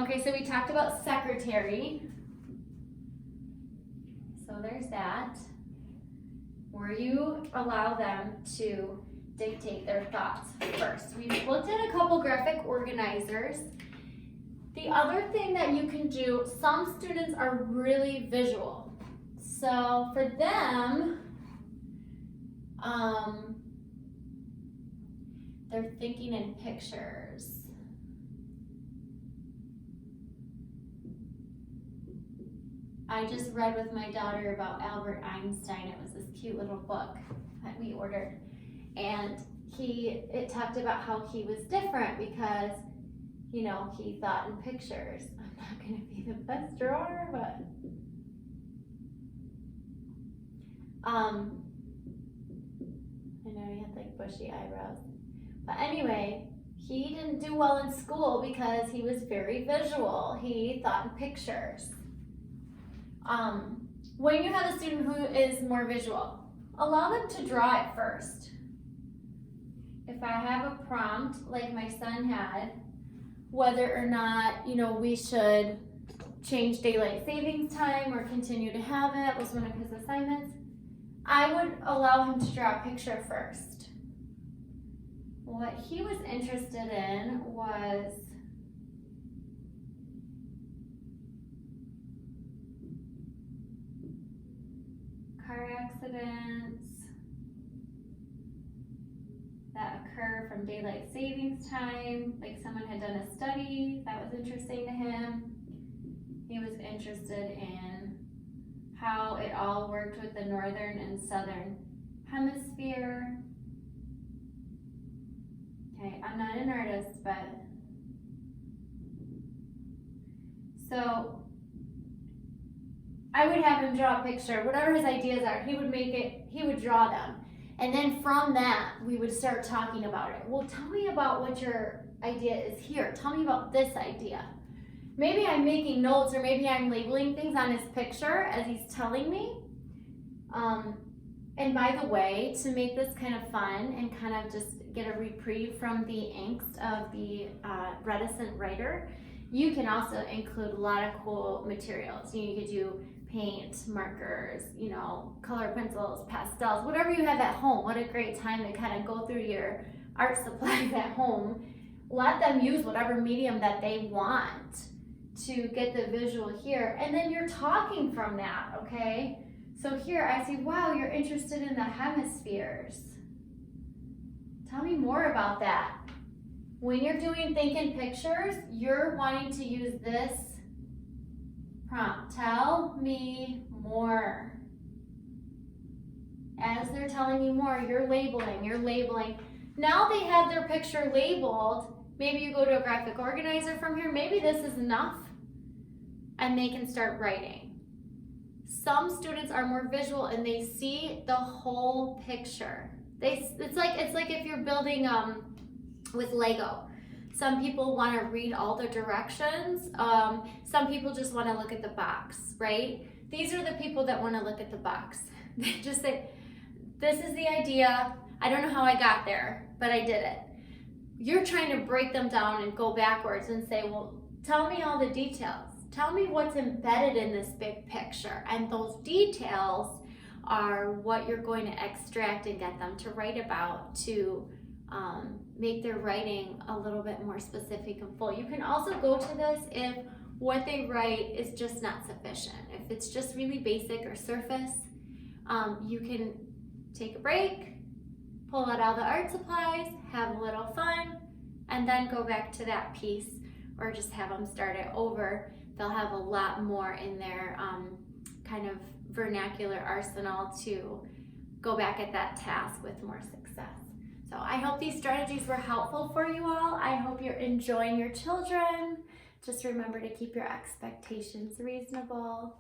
Okay, so we talked about secretary. So there's that, where you allow them to dictate their thoughts first. We've looked at a couple graphic organizers. The other thing that you can do, some students are really visual. So for them, they're thinking in pictures. I just read with my daughter about Albert Einstein. It was this cute little book that we ordered. And it talked about how he was different because, you know, he thought in pictures. I'm not gonna be the best drawer, but I know he had like bushy eyebrows. But anyway, he didn't do well in school because he was very visual. He thought in pictures. When you have a student who is more visual, allow them to draw it first. If I have a prompt like my son had, whether or not, you know, we should change daylight savings time or continue to have it was one of his assignments, I would allow him to draw a picture first. What he was interested in was car accidents that occur from daylight savings time, like someone had done a study that was interesting to him. He was interested in how it all worked with the northern and southern hemisphere. Okay, I'm not an artist, but so I would have him draw a picture, whatever his ideas are, he would draw them. And then from that, we would start talking about it. Well, tell me about what your idea is here. Tell me about this idea. Maybe I'm making notes or maybe I'm labeling things on his picture as he's telling me. And by the way, to make this kind of fun and kind of just get a reprieve from the angst of the reticent writer, you can also include a lot of cool materials. You could do paint, markers, you know, color pencils, pastels, whatever you have at home. What a great time to kind of go through your art supplies at home. Let them use whatever medium that they want to get the visual here. And then you're talking from that, okay? So here I see, wow, you're interested in the hemispheres. Tell me more about that. When you're doing think in pictures, you're wanting to use this prompt. Tell me more. As they're telling you more, you're labeling. Now they have their picture labeled. Maybe you go to a graphic organizer from here. Maybe this is enough. And they can start writing. Some students are more visual and they see the whole picture. It's like if you're building with Lego. Some people want to read all the directions. Some people just want to look at the box, right? These are the people that want to look at the box. They just say, this is the idea. I don't know how I got there, but I did it. You're trying to break them down and go backwards and say, well, tell me all the details. Tell me what's embedded in this big picture. And those details are what you're going to extract and get them to write about to make their writing a little bit more specific and full. You can also go to this if what they write is just not sufficient. If it's just really basic or surface, you can take a break, pull out all the art supplies, have a little fun, and then go back to that piece or just have them start it over. They'll have a lot more in their kind of vernacular arsenal to go back at that task with more success. So I hope these strategies were helpful for you all. I hope you're enjoying your children. Just remember to keep your expectations reasonable.